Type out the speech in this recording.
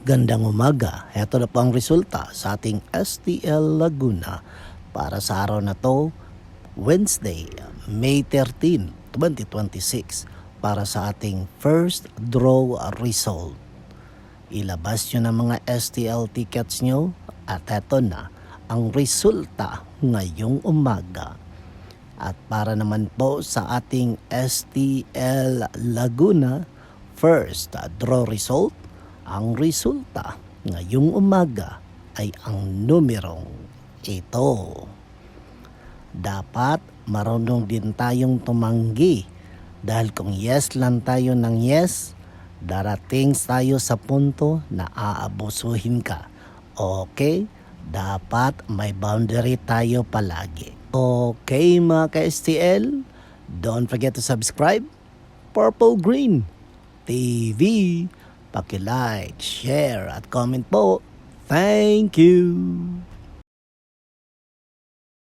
Gandang umaga, heto na po ang resulta sa ating STL Laguna para sa araw na to, Wednesday, May 13, 2026 para sa ating first draw result. Ilabas nyo na mga STL tickets nyo at heto na ang resulta ngayong umaga. At para naman po sa ating STL Laguna first draw result, ang resulta ngayong umaga ay ang numerong ito. Dapat marunong din tayong tumanggi dahil kung yes lang tayo ng yes, darating tayo sa punto na aabusuhin ka. Okay? Dapat may boundary tayo palagi. Okay mga ka-STL, don't forget to subscribe. Purple Green TV. Paki-like, share at comment po. Thank you!